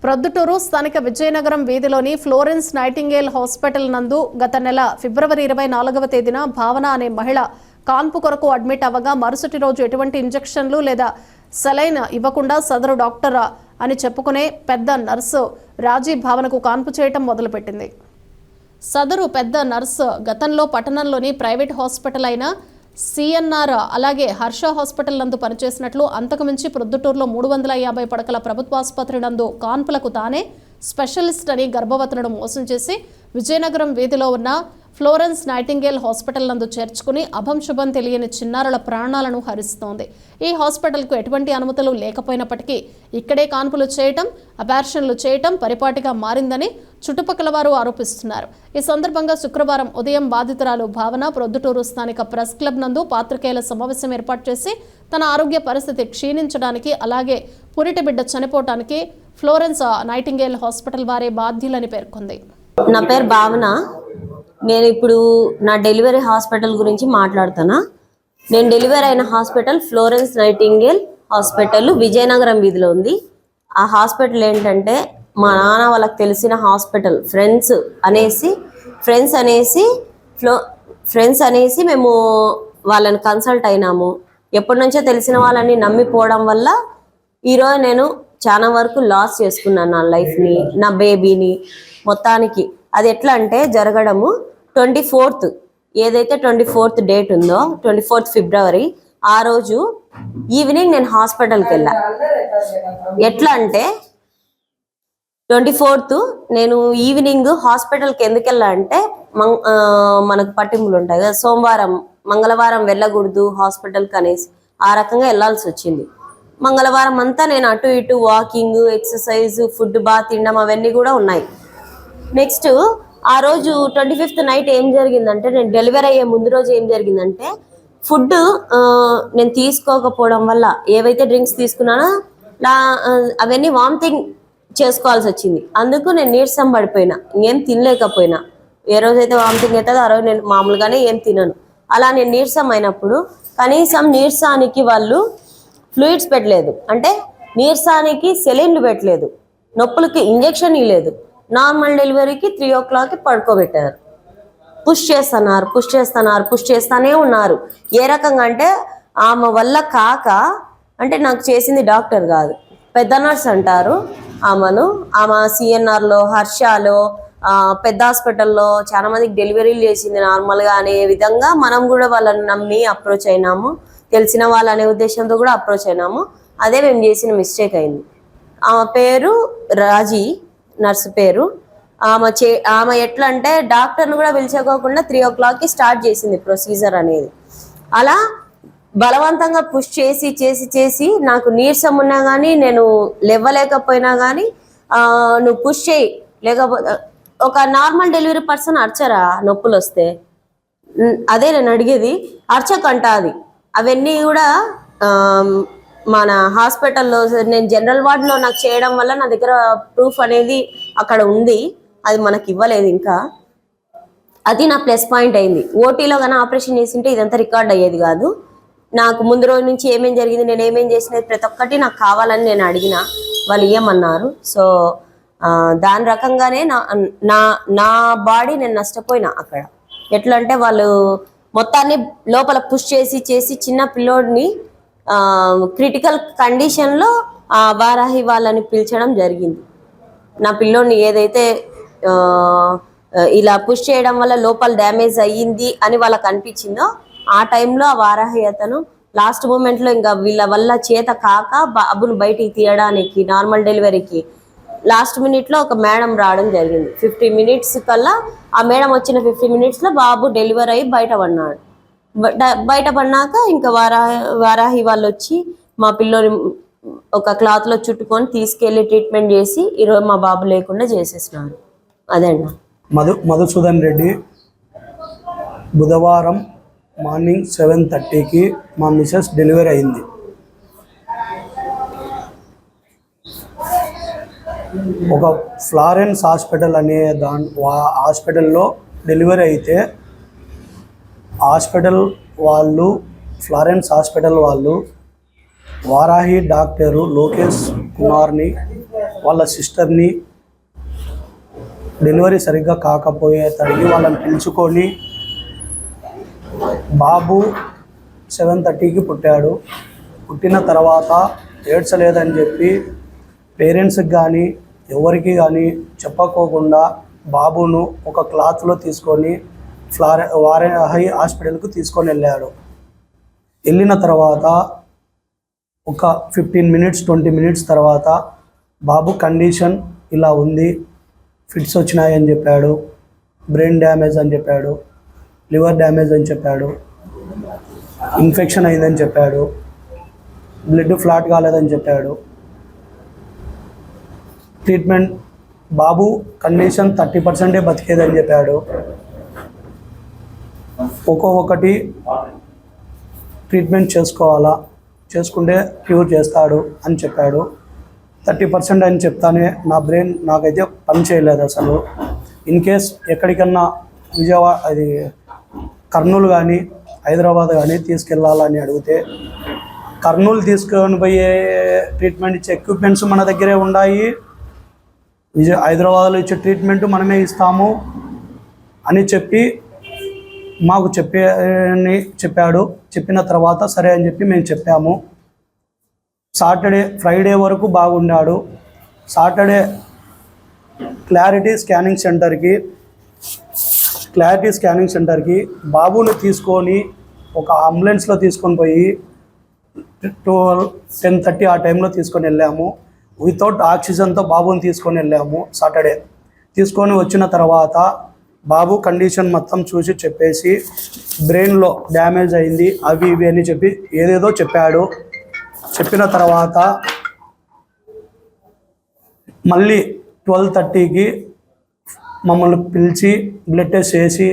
ప్రొద్దుటూరు స్థానిక Vizianagaram వీధిలోని Florence nightingale hospital నందు గత నెల ఫిబ్రవరి 24వ తేదీన భావన అనే మహిళ కాన్పు కొరకు అడ్మిట్ అవ్వగా మరుసటి రోజు ఎటువంటి ఇంజెక్షన్లు లేదా సెలైన్ ఇవ్వకుండా సదరు డాక్టర్ అని చెప్పుకునే పెద్ద నర్సు రాజీ భావనకు కాన్పు చేయటం మొదలుపెట్టింది. సదరు పెద్ద నర్సు గతంలో పట్టణంలోని ప్రైవేట్ హాస్పిటల్ అయిన సిఎన్ఆర్ అలాగే హర్ష హాస్పిటల్ నందు పనిచేసినట్లు, అంతకుమించి ప్రొద్దుటూరులో 350 పడకల ప్రభుత్వ ఆసుపత్రి నందు కాన్పులకు తానే స్పెషలిస్ట్ అని గర్భవతులను మోసం చేసి విజయనగరం వీధిలో ఉన్న ఫ్లోరెన్స్ నైటింగేల్ హాస్పిటల్ నందు చేర్చుకుని అభంశుభం తెలియని చిన్నారుల ప్రాణాలను హరిస్తోంది. ఈ హాస్పిటల్కు ఎటువంటి అనుమతులు లేకపోయినప్పటికీ ఇక్కడే కాన్పులు చేయటం, అబార్షన్లు చేయటం పరిపాటిగా మారిందని చుట్టుపక్కల వారు ఆరోపిస్తున్నారు. ఈ సందర్భంగా శుక్రవారం ఉదయం బాధితురాలు భావన ప్రొద్దుటూరు స్థానిక ప్రెస్ క్లబ్ నందు పాత్రికేయుల సమావేశం ఏర్పాటు చేసి తన ఆరోగ్య పరిస్థితి క్షీణించడానికి అలాగే పురిటి బిడ్డ చనిపోవటానికి ఫ్లోరెన్స్ నైటింగేల్ హాస్పిటల్ వారే బాధ్యులని పేర్కొంది. నా పేరు భావన. నేను ఇప్పుడు నా డెలివరీ హాస్పిటల్ గురించి మాట్లాడుతున్నా. నేను డెలివరీ అయిన hospital Florence nightingale hospital Vizianagaram వీధిలో ఉంది. ఆ హాస్పిటల్ ఏంటంటే మా నాన్న వాళ్ళకి తెలిసిన హాస్పిటల్. ఫ్రెండ్స్ అనేసి మేము వాళ్ళని కన్సల్ట్ అయినాము. ఎప్పటి నుంచో తెలిసిన వాళ్ళని నమ్మిపోవడం వల్ల ఈరోజు నేను చాలా వరకు లాస్ చేసుకున్నాను నా లైఫ్ని, నా బేబీని మొత్తానికి. అది ఎట్లా అంటే జరగడము 24th ఏదైతే 24th డేట్ ఉందో 24th ఫిబ్రవరి ఆ రోజు ఈవినింగ్ నేను హాస్పిటల్కి వెళ్ళా. ఎట్లా అంటే 24th నేను ఈవినింగ్ హాస్పిటల్కి ఎందుకు వెళ్ళా అంటే మనకు పట్టింపులు ఉంటాయి కదా, సోమవారం మంగళవారం వెళ్ళకూడదు హాస్పిటల్కి అనేసి ఆ రకంగా వెళ్ళాల్సి వచ్చింది. మంగళవారం అంతా నేను అటు ఇటు వాకింగ్, ఎక్సర్సైజ్, ఫుడ్ బాగా తినడం అవన్నీ కూడా ఉన్నాయి. నెక్స్ట్ ఆ రోజు 25th నైట్ ఏం జరిగిందంటే, నేను డెలివరీ అయ్యే ముందు రోజు ఏం జరిగిందంటే ఫుడ్ నేను తీసుకోకపోవడం వల్ల ఏవైతే డ్రింక్స్ తీసుకున్నానో అవన్నీ వామిటింగ్ చేసుకోవాల్సి వచ్చింది. అందుకు నేను నీరసం పడిపోయినా, ఏం తినలేకపోయినా. ఏ రోజైతే వామిటింగ్ అవుతుందో ఆ రోజు నేను మామూలుగానే ఏం తినను. అలా నేను నీరసం అయినప్పుడు కనీసం నీరసానికి వాళ్ళు ఫ్లూయిడ్స్ పెట్టలేదు, అంటే నీరసానికి సెలైన్లు పెట్టలేదు, నొప్పులకి ఇంజెక్షన్ ఇవ్వలేదు. నార్మల్ డెలివరీకి 3 o'clock పడుకోబెట్టారు. పుష్ చేస్తానే ఉన్నారు. ఏ రకంగా అంటే ఆమె వల్ల కాక, అంటే నాకు చేసింది డాక్టర్ కాదు, పెద్ద నర్స్ అంటారు ఆమెను. ఆమె సిఎన్ఆర్లో, హర్షాలో, పెద్ద హాస్పిటల్లో చాలా మందికి డెలివరీలు చేసింది నార్మల్గా అనే విధంగా మనం కూడా వాళ్ళని నమ్మి అప్రోచ్ అయినాము. తెలిసిన వాళ్ళు అనే ఉద్దేశంతో కూడా అప్రోచ్ అయినాము. అదే మేము చేసిన మిస్టేక్ అయింది. ఆమె పేరు రాజీ, నర్సు పేరు. ఆమె ఎట్లా అంటే డాక్టర్ని కూడా పిలిచుకోకుండా 3 o'clock స్టార్ట్ చేసింది ప్రొసీజర్ అనేది. అలా బలవంతంగా పుష్ చేసి నాకు నీరసం ఉన్నా కానీ, నేను లేవలేకపోయినా కానీ నువ్వు పుష్ చేయి, లేకపోతే ఒక నార్మల్ డెలివరీ పర్సన్ అర్చరా నొప్పులు వస్తే? అదే నేను అడిగేది, అర్చకంటాది. అవన్నీ కూడా మన హాస్పిటల్లో నేను జనరల్ వార్డులో నాకు చేయడం వల్ల నా దగ్గర ప్రూఫ్ అనేది అక్కడ ఉంది, అది మనకి ఇవ్వలేదు ఇంకా. అది నా ప్లస్ పాయింట్ అయింది. ఓటీలో కానీ ఆపరేషన్ చేసింటే ఇదంతా రికార్డ్ అయ్యేది కాదు. నాకు ముందు రోజు నుంచి ఏమేం జరిగింది, నేను ఏమేం చేసినది ప్రతి ఒక్కటి నాకు కావాలని నేను అడిగిన, వాళ్ళు ఇవ్వమన్నారు. సో దాని రకంగానే నా బాడీ నేను నష్టపోయినా అక్కడ. ఎట్లా అంటే వాళ్ళు మొత్తాన్ని లోపల పుష్ చేసి చిన్న పిల్లోడిని క్రిటికల్ కండిషన్లో వారాహి వాళ్ళని పిలిచడం జరిగింది. నా పిల్లోడిని ఏదైతే ఇలా పుష్ చేయడం వల్ల లోపల డ్యామేజ్ అయ్యింది అని వాళ్ళకి అనిపించిందో ఆ టైంలో ఆ వారాహి అతను లాస్ట్ మూమెంట్లో ఇంకా వీళ్ళ వల్ల చేత కాక బాబును బయటికి తీయడానికి నార్మల్ డెలివరీకి లాస్ట్ మినిట్లో ఒక మేడం రావడం జరిగింది. 50 minutes కల్లా ఆ మేడం వచ్చిన 50 minutesలో బాబు డెలివరీ అయ్యి బయటపడినాక ఇంకా వారాహి వాళ్ళు వచ్చి మా పిల్లోని ఒక క్లాత్లో చుట్టుకొని తీసుకెళ్ళి ట్రీట్మెంట్ చేసి ఈరోజు మా బాబు లేకుండా చేసేసినారు. అదండి. మధుసూదన్ రెడ్డి. బుధవారం మార్నింగ్ 7:30కి మా మిసెస్ డెలివరీ అయింది. ఒక ఫ్లోరెన్స్ హాస్పిటల్ అనే హాస్పిటల్లో డెలివరీ అయితే ఫ్లోరెన్స్ హాస్పిటల్ వాళ్ళు వారాహి డాక్టరు లోకేష్ కుమార్ని వాళ్ళ సిస్టర్ని డెలివరీ సరిగ్గా కాకపోయేసరికి వాళ్ళని పిలుచుకొని బాబు 7:30కి పుట్టాడు. పుట్టిన తర్వాత ఏడ్చలేదని చెప్పి పేరెంట్స్కి కానీ ఎవరికి కానీ చెప్పకోకుండా బాబును ఒక క్లాత్లో తీసుకొని వారణాసి హాస్పిటల్కు తీసుకొని వెళ్ళాడు. వెళ్ళిన తర్వాత ఒక 15 మినిట్స్ 20 మినిట్స్ తర్వాత బాబు కండిషన్ ఇలా ఉంది, ఫిట్స్ వచ్చినాయని చెప్పాడు, బ్రెయిన్ డ్యామేజ్ అని చెప్పాడు, లివర్ డ్యామేజ్ అని చెప్పాడు, ఇన్ఫెక్షన్ అయిందని చెప్పాడు, బ్లడ్ ఫ్లాట్ కాలేదని చెప్పాడు. ట్రీట్మెంట్ బాబు కండిషన్ 30% బతికేదని చెప్పాడు. ఒక్కొక్కటి ట్రీట్మెంట్ చేసుకోవాలా, చేసుకుంటే క్యూర్ చేస్తాడు అని చెప్పాడు. 30% అని చెప్తానే నా బ్రెయిన్ నాకైతే పని చేయలేదు అసలు. ఇన్ కేస్ ఎక్కడికన్నా విజయవాడ అది కర్నూలు కానీ హైదరాబాద్ కానీ తీసుకెళ్ళాలని అడిగితే కర్నూలు తీసుకొని పోయే ట్రీట్మెంట్ ఇచ్చే ఎక్విప్మెంట్స్ మన దగ్గరే ఉన్నాయి, హైదరాబాద్లో ఇచ్చే ట్రీట్మెంట్ మనమే ఇస్తాము అని చెప్పి మాకు చెప్పాడు. చెప్పిన తర్వాత సరే అని చెప్పి మేము చెప్పాము. ఫ్రైడే వరకు బాగున్నాడు. సాటర్డే క్లారిటీ స్కానింగ్ సెంటర్కి బాబుని తీసుకొని ఒక అంబులెన్స్లో తీసుకొని పోయి 10:30 ఆ టైంలో తీసుకొని వెళ్ళాము. వితౌట్ ఆక్సిజన్తో బాబుని తీసుకొని వెళ్ళాము. సాటర్డే తీసుకొని వచ్చిన తర్వాత బాబు కండిషన్ మొత్తం చూసి చెప్పేసి బ్రెయిన్లో డ్యామేజ్ అయింది అవి ఇవి అని చెప్పి ఏదేదో చెప్పాడు. చెప్పిన తర్వాత మళ్ళీ 12:30కి మమ్మల్ని పిలిచి బ్లడ్ టెస్ట్ చేసి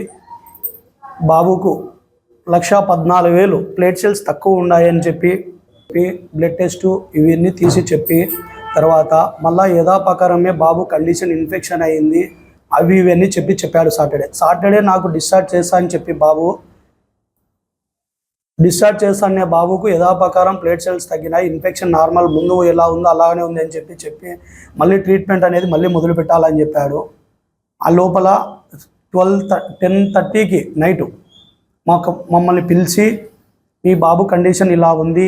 బాబుకు 1,14,000 ప్లేట్ సెల్స్ తక్కువ ఉన్నాయని చెప్పి బ్లడ్ టెస్టు ఇవన్నీ తీసి చెప్పి తర్వాత మళ్ళీ యథాప్రకారమే బాబు కండిషన్ ఇన్ఫెక్షన్ అయింది అవి ఇవన్నీ చెప్పాడు. సాటర్డే నాకు డిశ్చార్జ్ చేస్తా అని చెప్పి డిశ్చార్జ్ చేస్తానే బాబుకు యథాప్రకారం ప్లేట్ సెల్స్ తగ్గినాయి, ఇన్ఫెక్షన్ నార్మల్ ముందు ఎలా ఉందో అలాగనే ఉంది అని చెప్పి మళ్ళీ ట్రీట్మెంట్ అనేది మళ్ళీ మొదలు పెట్టాలని చెప్పాడు. ఆ లోపల 10:30కి నైటు మమ్మల్ని పిలిచి మీ బాబు కండిషన్ ఇలా ఉంది,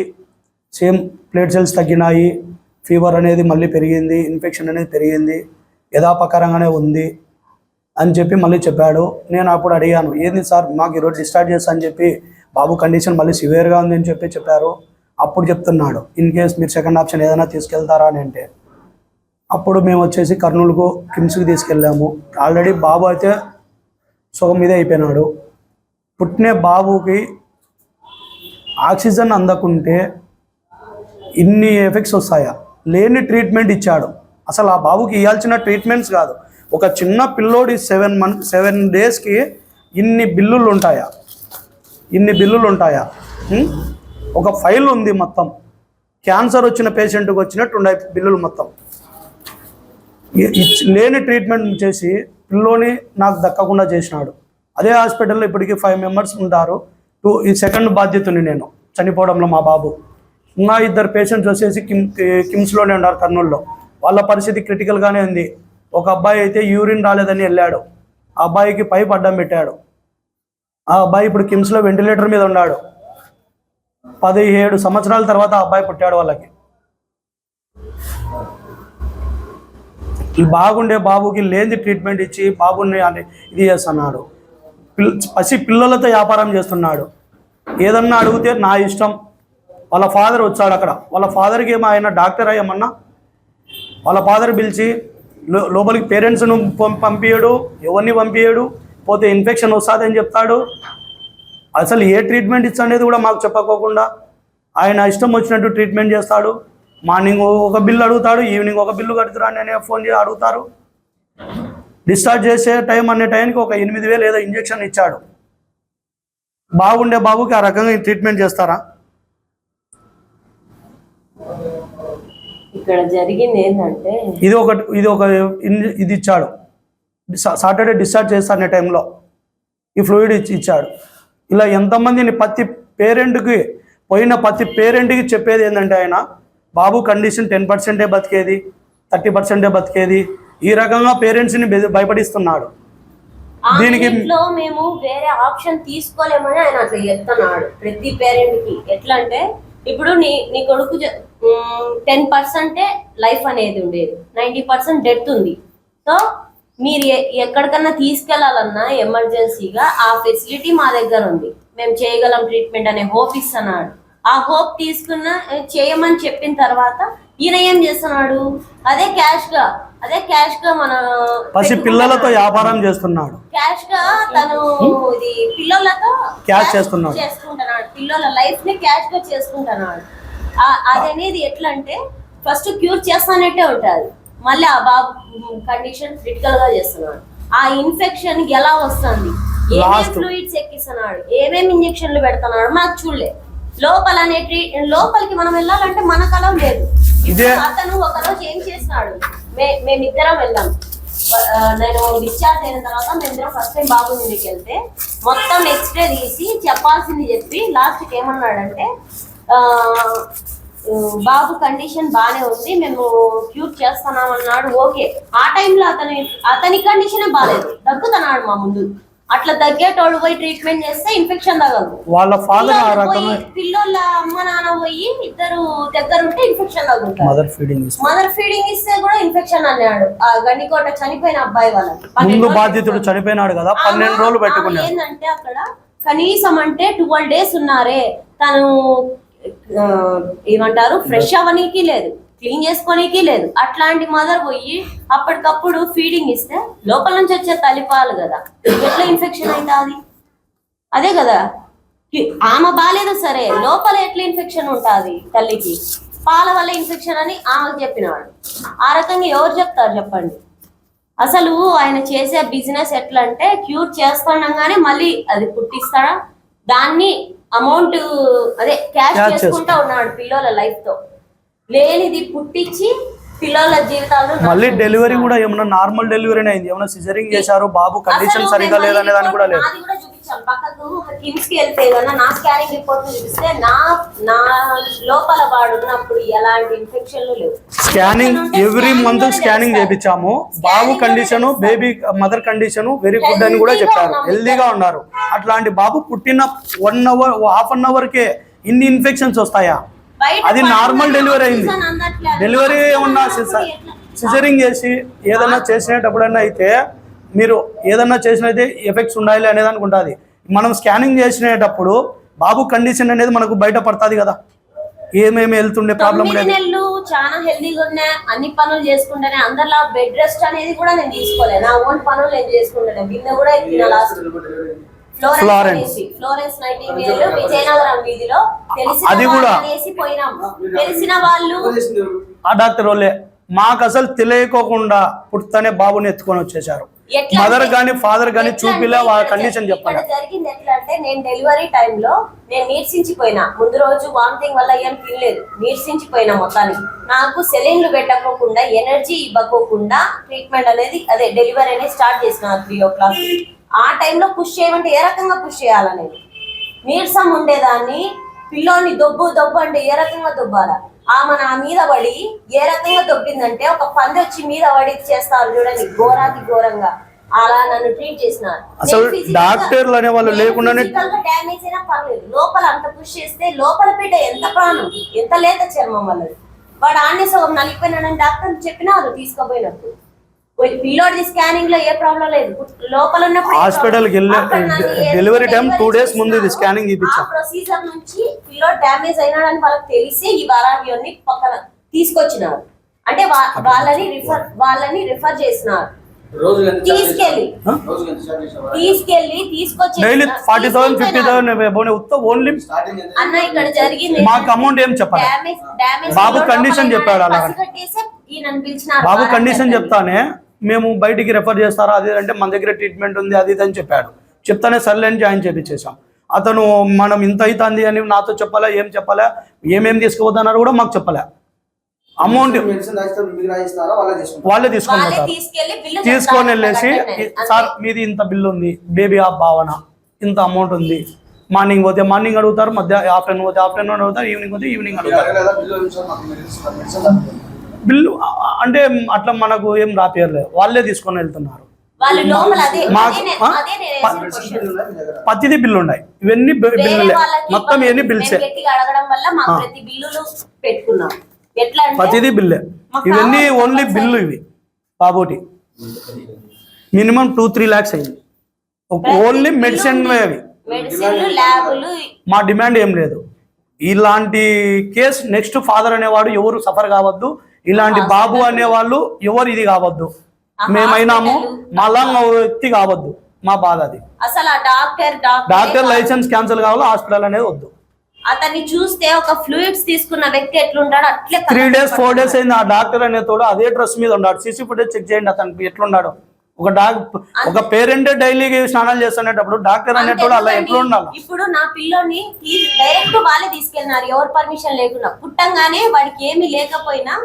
సేమ్ ప్లేట్ సెల్స్ తగ్గినాయి, ఫీవర్ అనేది మళ్ళీ పెరిగింది, ఇన్ఫెక్షన్ అనేది పెరిగింది, యథాప్రకారంగానే ఉంది అని చెప్పి మళ్ళీ చెప్పాడు. నేను అప్పుడు అడిగాను, ఏంది సార్ మాకు ఈరోజు డిశ్చార్జ్ చేస్తా అని చెప్పి బాబు కండిషన్ మళ్ళీ సివియర్గా ఉంది అని చెప్పారు. అప్పుడు చెప్తున్నాడు ఇన్ కేస్ మీరు సెకండ్ ఆప్షన్ ఏదైనా తీసుకెళ్తారా అని అంటే అప్పుడు మేము వచ్చేసి కర్నూలుకు కిమ్స్కి తీసుకెళ్ళాము. ఆల్రెడీ బాబు అయితే సుఖం మీదే అయిపోయినాడు. పుట్టిన బాబుకి ఆక్సిజన్ అందకుంటే ఇన్ని ఎఫెక్ట్స్ వస్తాయా? లేని ట్రీట్మెంట్ ఇచ్చాడు. అసలు ఆ బాబుకి ఇవ్వాల్సిన ట్రీట్మెంట్స్ కాదు. ఒక చిన్న పిల్లోడి 7 డేస్కి ఇన్ని బిల్లులు ఉంటాయా? ఒక ఫైల్ ఉంది మొత్తం. క్యాన్సర్ వచ్చిన పేషెంట్కి వచ్చినట్టు ఉండే బిల్లులు మొత్తం. లేని ట్రీట్మెంట్ చేసి పిల్లోని నాకు దక్కకుండా చేసినాడు. అదే హాస్పిటల్లో ఇప్పటికీ 5 మెంబర్స్ ఉంటారు. ఈ సెకండ్ బాధ్యతని నేను చనిపోవడంలో మా బాబు. ఇంకా 2 పేషెంట్స్ వచ్చేసి కిమ్స్లోనే ఉన్నారు కర్నూలులో. వాళ్ళ పరిస్థితి క్రిటికల్గానే ఉంది. ఒక అబ్బాయి అయితే యూరిన్ రాలేదని వెళ్ళాడు, ఆ అబ్బాయికి పైప్ అడ్డం పెట్టాడు. ఆ అబ్బాయి ఇప్పుడు కిమ్స్లో వెంటిలేటర్ మీద ఉన్నాడు. 17 సంవత్సరాల తర్వాత ఆ అబ్బాయి పుట్టాడు వాళ్ళకి. ఈ బాగుండే బాబుకి లేని ట్రీట్మెంట్ ఇచ్చి బాబుని ఇది చేస్తున్నాడు. పిల్లలతో వ్యాపారం చేస్తున్నాడు. ఏదన్నా అడిగితే నా ఇష్టం. వాళ్ళ ఫాదర్ వచ్చాడు అక్కడ. వాళ్ళ ఫాదర్కి ఏమో ఆయన డాక్టర్ అయ్యమన్నా వాళ్ళ ఫాదర్ పిలిచి లోపలికి పేరెంట్స్ను పంపించాడు, ఎవరిని పంపించాడు, పోతే ఇన్ఫెక్షన్ వస్తుందని చెప్తాడు. అసలు ఏ ట్రీట్మెంట్ ఇచ్చనేది కూడా మాకు చెప్పకోకుండా ఆయన ఇష్టం వచ్చినట్టు ట్రీట్మెంట్ చేస్తాడు. మార్నింగ్ ఒక బిల్లు అడుగుతాడు, ఈవినింగ్ ఒక బిల్లు కడుతురా అని ఫోన్ చేసి అడుగుతారు. డిశ్చార్జ్ చేసే టైంకి ఒక 8,000 ఏదో ఇంజెక్షన్ ఇచ్చాడు. బాగుండే బాబుకి ఆ రకంగా ట్రీట్మెంట్ చేస్తారా? ఇక్కడ జరిగింది ఏంటంటే ఇది ఇచ్చాడు. సాటర్డే డిశ్చార్జ్ చేస్తానే టైంలో ఈ ఫ్లూయిడ్ ఇచ్చాడు. ఇలా ఎంతమందిని ప్రతి పేరెంట్కి చెప్పేది ఏంటంటే ఆయన బాబు కండిషన్ 10% బతికేది, 30% బతికేది. ఈ రకంగా పేరెంట్స్ని భయపడిస్తున్నాడు. దీనికి దీనిలో మేము వేరే ఆప్షన్ తీసుకోలేమని ఆయన అట్లా చెప్తున్నాడు ప్రతి పేరెంట్ కి. ఎట్లా అంటే ఇప్పుడు నీ కొడుకు 10% లైఫ్ అనేది ఉండేది, 90% డెత్ ఉంది. సో మీరు ఎక్కడికన్నా తీసుకెళ్లాలన్నా ఎమర్జెన్సీగా ఆ ఫెసిలిటీ మా దగ్గర ఉంది, మేము చేయగలం ట్రీట్మెంట్ అనే హోప్ ఇస్తున్నాడు. ఆ హోప్ తీసుకున్న చేయమని చెప్పిన తర్వాత ఈయన ఏం చేస్తున్నాడు, అదే క్యాష్ గా మన పసి పిల్లలతో వ్యాపారం చేస్తున్నాడు. క్యాష్ గా తను ఇది పిల్లలతో క్యాష్ చేసుకుంటున్నాడు, పిల్లల లైఫ్ ని క్యాష్ గా చేసుకుంటున్నాడు. అదనేది ఎట్లా అంటే ఫస్ట్ క్యూర్ చేస్తానంటే ఉంటది, మళ్ళీ ఆ బాబు కండిషన్ క్రిటికల్ గా చేస్తున్నాడు. ఆ ఇన్ఫెక్షన్ ఎలా వస్తుంది, ఏమేమి ఫ్లూయిడ్స్ ఎక్కిస్తున్నాడు, ఏమేమి ఇంజక్షన్లు పెడుతున్నాడు మాకు చూడలే. లోపలికి మనం వెళ్ళాలంటే మనకు అలవ్ లేదు. అతను ఒకరోజు ఏం చేసినాడు, మేమిద్దరం వెళ్ళాం. నేను డిశ్చార్జ్ అయిన తర్వాత మేమిద్దరం ఫస్ట్ టైం బాబు ఇంటికి వెళ్తే మొత్తం ఎక్స్రే తీసి చెప్పాల్సింది చెప్పి లాస్ట్కి ఏమన్నాడంటే బాబు కండిషన్ బానే ఉంది, మేము క్యూర్ చేస్తున్నాం అన్నాడు. ఓకే, ఆ టైంలో అతని కండిషన్ బాగాలేదు, దగ్గుతున్నాడు మా ముందు. అట్లా తగ్గేటోళ్ళు పోయి ట్రీట్మెంట్ చేస్తే ఇన్ఫెక్షన్ తగలదు. వాళ్ళ ఫాదర్ పిల్లల అమ్మ నాన్న పోయి ఇద్దరు దగ్గర ఉంటే ఇన్ఫెక్షన్ తగ్గుతుంది. మదర్ ఫీడింగ్ ఇస్తే కూడా ఇన్ఫెక్షన్ అన్నాడు. ఆ గండికోట చనిపోయిన అబ్బాయి ముందు బాధితుడు చనిపోయినాడు కదా, 12 రోజులు పెట్టుకున్నాడు. ఏంటంటే అక్కడ కనీసం అంటే 12 days ఉన్నారే, తను ఏమంటారు ఫ్రెష్ అవ్వనీకి లేదు, క్లీన్ చేసుకోనీకి లేదు. అట్లాంటి మదర్ పోయి అప్పటికప్పుడు ఫీడింగ్ ఇస్తే లోపల నుంచి వచ్చే తల్లిపాలు కదా, ఎట్లా ఇన్ఫెక్షన్ అవుతుంది? అదే కదా, ఆమె బాలేదు సరే, లోపల ఎట్లా ఇన్ఫెక్షన్ ఉంటుంది తల్లికి? పాల వల్ల ఇన్ఫెక్షన్ అని ఆమెకు చెప్పినాడు. ఆ రకంగా ఎవరు చెప్తారు చెప్పండి? అసలు ఆయన చేసే బిజినెస్ ఎట్లా అంటే క్యూర్ చేస్తుండగానే మళ్ళీ అది పుట్టిస్తాడా, దాన్ని అమౌంట్ అదే క్యాష్ చేసుకుంటా ఉన్నాడు పిల్లల లైఫ్ తో. లేనిది పుట్టించి పిల్లల జీవితాల్లో మళ్ళీ డెలివరీ కూడా ఏమన్నా నార్మల్ డెలివరీ అయింది, ఏమన్నా సిజరింగ్ చేశారు, బాబు కండిషన్ సరిగా లేదనే దాని కూడా లేదు. అది కూడా చూపించాం పక్కకు కిమ్స్ కి వెళ్తే కన్నా నా స్కానింగ్ రిపోర్ట్ చూపిస్తే నా లోపల వాడు ఉన్నప్పుడు ఎలాంటి ఇన్ఫెక్షన్లు లేవు. స్కానింగ్ ఎవ్రీ మంత్ స్కానింగ్ చేయించాము. బాబు condition, baby mother condition very good అని కూడా చెప్పారు, హెల్దీగా ఉన్నారు. అట్లాంటి బాబు పుట్టిన 1 hour ½ an hour కే ఇన్ని ఇన్ఫెక్షన్స్ వస్తాయా? అది నార్మల్ డెలివరీ అయింది. డెలివరీ ఏమన్నా సిజరింగ్ చేసి ఏదన్నా చేసినప్పుడన్నా అయితే మీరు ఏదన్నా చేసినైతే ఎఫెక్ట్స్ ఉండాలి అనేది అనుకుంటుంది. మనం స్కానింగ్ చేసినప్పుడు బాబు కండిషన్ అనేది మనకు బయట పడుతుంది కదా, ఏమేమి వెళ్తుండే ప్రాబ్లం లేదు. చాలా హెల్దీగా ఉన్నాయి, అన్ని పనులు చేసుకుంటానే. అందరిలా బెడ్ రెస్ట్ అనేది కూడా నేను తీసుకోలేదు, నా ఓన్ పనులు నేను చేసుకుంటాను. బిన్న కూడా ఫ్లోరెన్స్ నైటింగేల్ విజయనగరం వీధిలో తెలిసిన వాళ్ళు ఆ డాక్టర్ వాళ్ళే మాకు అసలు తెలియకోకుండా పుట్టనే బాబుని ఎత్తుకొని వచ్చేసారు. మదర్ గానీ ఫాదర్ గానీ చూపిలే వాళ్ళ కండిషన్ చెప్పాలి. జరిగింది ఎట్లా అంటే నేను డెలివరీ టైంలో నేను నీరసించిపోయినా. ముందు రోజు వామిటింగ్ వల్ల ఏం తినలేదు, నీరసించిపోయినా మొత్తానికి. నాకు సెలైన్లు పెట్టకోకుండా ఎనర్జీ ఇవ్వకోకుండా ట్రీట్మెంట్ అనేది అదే డెలివరీ అనేది స్టార్ట్ చేసిన 3 o'clock. ఆ టైంలో పుష్ చేయమంటే ఏ రకంగా పుష్ చేయాలనేది నీరసం ఉండేదాన్ని. పిల్లోని దొబ్బు అంటే ఏ రకంగా దొబ్బాలా? ఆమె నా మీద పడి ఏ రకంగా దొబ్బిందంటే ఒక పంది వచ్చి మీద పడి చేస్తారు చూడండి, ఘోరంగా అలా నన్ను ట్రీట్ చేసినారు. అసలు డాక్టర్లు అనే వాళ్ళు లేకుండానే డ్యామేజ్ అయినా పర్లేదు, లోపల అంత పుష్ చేస్తే లోపల బిడ్డ ఎంత ప్రాణం, ఎంత లేత చర్మం వల్లది. వాడు ఆన్య సగం నలిగిపోయినాడని డాక్టర్ చెప్పినారు తీసుకుపోయినప్పుడు. పిల్లోడి స్కానింగ్ లో ఏ ప్రాబ్లం లేదు, లోపల హాస్పిటల్ డెలివరీ టైం 2 days ముందు స్కానింగ్ ఇప్పించాం. ప్రొసీజర్ నుంచి పిల్లోడ్ డ్యామేజ్ అయినాడని వాళ్ళకి తెలిసి ఈ వారాన్ని పక్కన తీసుకొచ్చినారు. అంటే వాళ్ళని రిఫర్ చేసినారు. తీసుకెళ్ళి తీసుకొచ్చి డైలీ 40,000 50,000 ఓన్లీ అన్న ఇక్కడ జరిగింది. మాకు అమౌంట్ ఏం చెప్పాలి, బాబు కండిషన్ చెప్పాడు. అలా బాబు కండిషన్ చెప్తానే మేము బయటికి రెఫర్ చేస్తారా అది అంటే మన దగ్గర ట్రీట్మెంట్ ఉంది అది ఇది అని చెప్పాడు. చెప్తానే సర్లే అని జాయిన్ చేపించేసాం. అతను మనం ఇంత అవుతుంది అని నాతో చెప్పాలా, ఏం చెప్పాలా, ఏమేమి తీసుకోవద్దన్నారు కూడా మాకు చెప్పలే. అమౌంట్ వాళ్ళే తీసుకొని తీసుకొని వెళ్ళేసి సార్ మీది ఇంత బిల్లు ఉంది, బేబీ ఆఫ్ భావన ఇంత అమౌంట్ ఉంది, మార్నింగ్ పోతే మార్నింగ్ అడుగుతారు, ఆఫ్టర్నూన్ పోతే ఆఫ్టర్నూన్ అడుగుతారు, ఈవినింగ్ పోతే ఈవినింగ్ అడుగుతారు. బిల్లు అంటే అట్లా మనకు ఏం రాపియర్లేదు, వాళ్ళే తీసుకొని వెళ్తున్నారు. వాళ్ళు లోపల అదే మాకు అదే నేను వేసిన క్వశ్చన్. ప్రతిదీ బిల్లు ఉన్నాయి, ఇవన్నీ బిల్లులే మొత్తం, ఇవన్నీ బిల్సే. గట్టిగా అడగడం వల్ల మాకు ప్రతి బిల్లులు పెట్టుకున్నాం. ఎట్లా అంటే ప్రతిదీ బిల్లే, ఇవన్నీ ఓన్లీ బిల్లు. ఇవి బాబోటి మినిమం 2-3 lakhs అయింది ఓన్లీ మెడిసిన్. అవి మెడిసిన్లు, ల్యాబులు. మా డిమాండ్ ఏం లేదు, ఇలాంటి కేసు నెక్స్ట్ ఫాదర్ అనేవాడు ఎవరు సఫర్ కావద్దు, ఇలాంటి బాబు అనేవాళ్ళు ఎవరు ఇది కావద్దు, మేమైనాము మళ్ళా వ్యక్తి కావద్దు, మా బాధ అది. అసలు ఆ డాక్టర్ లైసెన్స్ క్యాన్సిల్ కావాలి, హాస్పిటల్ అనేది వద్దు. అతన్ని చూస్తే ఒక ఫ్లూయిడ్స్ తీసుకున్న వ్యక్తి ఎట్లుంటాడు అట్లే 3 days 4 days అయింది. ఆ డాక్టర్ అనే తోడు అదే డ్రెస్ మీద ఉన్నాడు. సీసీ ఫుటేజ్ చెక్ చేయండి అతనికి ఎట్లున్నాడు. ఒక పేరెంట్ డైలీ స్నానాలు చేస్తున్నప్పుడు డాక్టర్ అనేటోడు అలా ఎట్లా ఉండాలి. ఇప్పుడు నా పిల్లోని డైరెక్ట్ వాళ్ళే తీసుకెళ్ళినారు, ఎవరు పర్మిషన్ లేకుండా. పుట్టంగానే వాడికి ఏమీ లేకపోయినా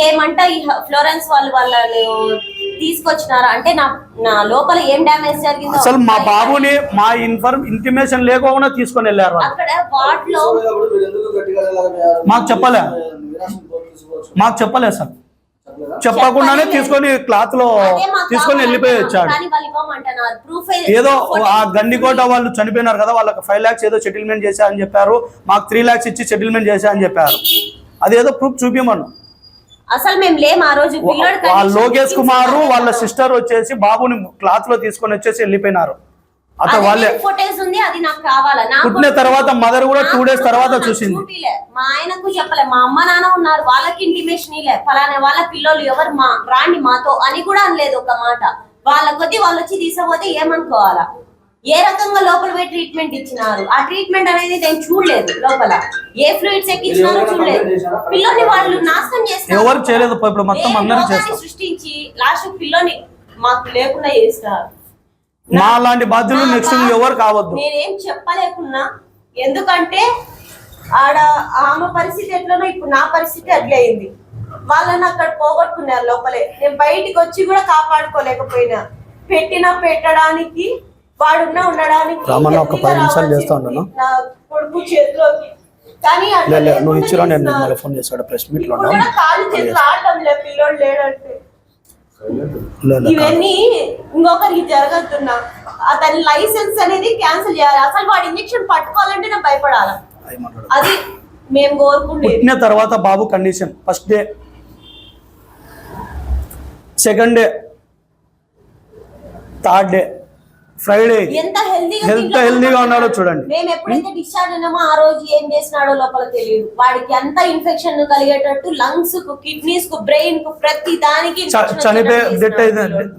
ఏమంట ఈ ఫ్లోరెన్స్ వాళ్ళని తీసుకొచ్చినారు అంటే నా లోపల ఏం డ్యామేజ్ జరిగిందో. అసలు మా బాబుని మా ఇంటిమేషన్ లేకుండా తీసుకొని వెళ్ళారు. అక్కడ వాటిలో మాకు చెప్పలేదు సార్, చెప్పకుండానే తీసుకొని క్లాత్ లో తీసుకొని వెళ్ళిపోయి వచ్చాడు. ఏదో ఆ గండికోట వాళ్ళు చనిపోయినారు కదా, వాళ్ళకి 5 lakhs ఏదో సెటిల్మెంట్ చేశా అని చెప్పారు, మాకు 3 lakhs ఇచ్చి సెటిల్మెంట్ చేశా అని చెప్పారు. అదేదో ప్రూఫ్ చూపించమను. అసలు మేము లేము ఆ రోజు. లోకేష్ కుమార్ వాళ్ళ సిస్టర్ వచ్చేసి బాబుని క్లాత్ లో తీసుకొని వచ్చేసి వెళ్ళిపోయినారు. అతను వాళ్ళే ఫోటోస్ ఉంది, అది నాకు కావాలా. పుట్టిన తర్వాత మదర్ కూడా 2 days తర్వాత చూసింది. మా ఆయనకు చెప్పలే, మా అమ్మ నాన్న ఉన్నారు, వాళ్ళకి ఇంటిమేషన్ ఇలే, ఫలానా వాళ్ళ పిల్లలు ఎవరు రాండి మాతో అని కూడా అనలేదు ఒక మాట. వాళ్ళ కొద్ది వాళ్ళు వచ్చి తీసపోతే ఏమనుకోవాలా. ఏ రకంగా లోపల పోయి ట్రీట్మెంట్ ఇచ్చినారు, ఆ ట్రీట్మెంట్ అనేది నేను చూడలేదు. లోపల ఏ ఫ్లూయిడ్స్ ఎక్కించినారో చూడలేదు. పిల్లని వాళ్ళు నాశనం చేస్తారు, ఎవరు చేయలేదు. ఇప్పుడు మొత్తం అందరూ చేస్తారు, సృష్టించి లాస్ట్ పిల్లని మాకు లేకుండా చేస్తారు. మా లాంటి బాధ్యులు నెక్స్ట్ ఎవరు కావద్దు. నేనేం చెప్పలేకున్నా, ఎందుకంటే ఆడ ఆమె పరిస్థితి ఎట్లనో ఇప్పుడు నా పరిస్థితి అట్లే అయింది. వాళ్ళని అక్కడ పోగొట్టుకున్నారు లోపలే. నేను బయటికి వచ్చి కూడా కాపాడుకోలేకపోయినా. పెట్టడానికి వాడున్నా ఉండడానికి ఒక 10 నిమిషాలు చేస్తా ఉన్నాను. నా కొడుకు చేతిలోకి. కానీ నువ్వు ఇచ్చిరా, నేను ఫోన్ చేస్తాడు ప్రెస్ మీట్ లో కాలు చేతులు ఆడటం లేదు, పిల్లోడు లేడంటే. ఇవన్నీ ఇంకొకరికి జరగతున్నా. అతని లైసెన్స్ అనేది క్యాన్సిల్ చేయాలి. అసలు వాడు ఇంజక్షన్ పట్టుకోవాలంటే నేను భయపడాలి. అది మేము కోరుకుంటే. పుట్టిన తర్వాత బాబు condition first day, second day, third day, Friday ఎంత హెల్దీగా ఉన్నాడో చూడండి. మేము ఎప్పుడైతే డిశ్చార్జ్ అయినామో ఆ రోజు ఏం చేసినాడో లోపల తెలియదు. వాడికి అంత ఇన్ఫెక్షన్ కలిగేటట్టు లంగ్స్ కు, కిడ్నీస్ కు, బ్రెయిన్ కు, ప్రతి దానికి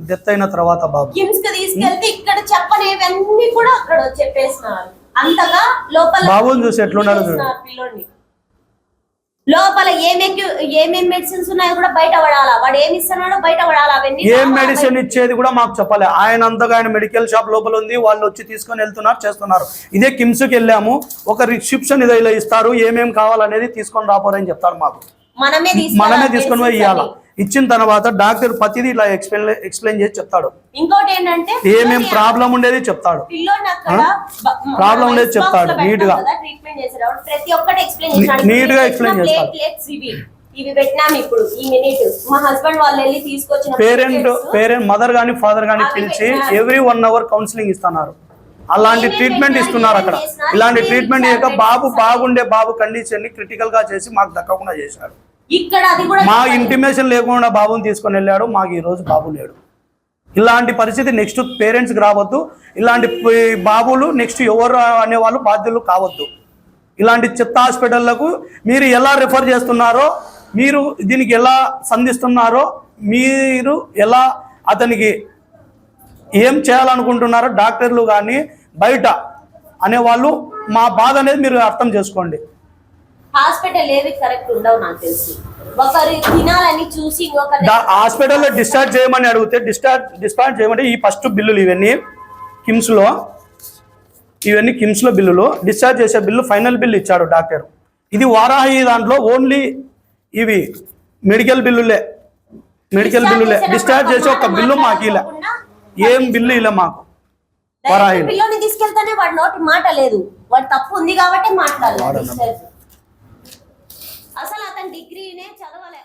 డెత్ అయిన తర్వాత బాబు కిమ్స్ కి తీసుకెళ్తే ఇక్కడ చెప్పనేవన్నీ కూడా అక్కడ చెప్పేసినారు. అంతగా లోపల బాబుని చూసి ఎట్లున్నాడు పిల్లోని. లోపల ఏమేం మెడిసిన్స్ ఉన్నాయో కూడా బయట పడాలా, వాడు ఏమి ఇస్తున్నాడో బయట పడాలా. అవన్నీ ఏం మెడిసిన్ ఇచ్చేది కూడా మాకు చెప్పాలి. ఆయన అంతగా ఆయన మెడికల్ షాప్ లోపల ఉంది, వాళ్ళు వచ్చి తీసుకొని వెళ్తున్నారు, చేస్తున్నారు. ఇదే కిమ్స్కి వెళ్ళాము, ఒక రిసిప్షన్ ఇదో ఇలా ఇస్తారు, ఏమేం కావాలనేది తీసుకొని రాపోరని చెప్తారు. మాకు మనమే తీసుకొని పోయి ఇవ్వాలా. ఇచ్చిన తర్వాత డాక్టర్ ప్రతిదీ ఇలా ఎక్స్ప్లెయిన్ చేసి చెప్తాడు. ఇంకోటి ఏంటంటే ఏమేం ప్రాబ్లం ఉండేది చెప్తాడు, ప్రాబ్లం ఉండేది చెప్తాడు. నీట్ గా ఎక్స్ప్లెయిన్ చేస్తాడు. ఇవి పెట్టినాం ఇప్పుడు ఈ మినిట్. మా హస్బెండ్ వాళ్ళు వెళ్ళి తీసుకొచ్చిన పేరెంట్ మదర్ గానీ ఫాదర్ గానీ పిలిచి ఎవ్రీ 1 hour కౌన్సిలింగ్ ఇస్తున్నారు. అలాంటి ట్రీట్మెంట్ ఇస్తున్నారు అక్కడ. ఇలాంటి ట్రీట్మెంట్ ఇవ్వక బాబు బాగుండే బాబు కండిషన్ ని క్రిటికల్ గా చేసి మాకు దక్కకుండా చేశారు. ఇక్కడ అది కూడా మా ఇంటిమేషన్ లేకుండా బాబుని తీసుకొని వెళ్ళాడు. మాకు ఈ రోజు బాబు లేడు. ఇలాంటి పరిస్థితి నెక్స్ట్ పేరెంట్స్కి రావద్దు. ఇలాంటి బాబులు నెక్స్ట్ ఎవరు అనేవాళ్ళు బాధ్యులు కావద్దు. ఇలాంటి చెత్త హాస్పిటళ్లకు మీరు ఎలా రిఫర్ చేస్తున్నారో, మీరు దీనికి ఎలా సంధిస్తున్నారో, మీరు ఎలా అతనికి ఏం చేయాలనుకుంటున్నారో డాక్టర్లు కానీ బయట అనేవాళ్ళు మా బాధ అనేది మీరు అర్థం చేసుకోండి. హాస్పిటల్ ఏవి కరెక్ట్ ఉండవు నాకు తెలిసి. ఒకరు తినాలని చూసి హాస్పిటల్లో డిశ్చార్జ్ చేయమని అడిగితే డిశ్చార్జ్ చేయమంటే ఈ ఫస్ట్ బిల్లులు ఇవన్నీ కిమ్స్లో బిల్లులు, డిశ్చార్జ్ చేసే బిల్లు ఫైనల్ బిల్లు ఇచ్చాడు డాక్టర్. ఇది వారాహి దాంట్లో ఓన్లీ ఇవి మెడికల్ బిల్లులే. డిశ్చార్జ్ చేసే ఒక బిల్లు మాకు ఇలా ఏం బిల్లు ఇలా మాకు వారాహి. పిల్లని తీసుకెళ్తానే వాడి నోటి మాట లేదు, వాడు తప్పు ఉంది కాబట్టి మాట్లాడలేదు. అసలు అతని డిగ్రీనే చదవలే.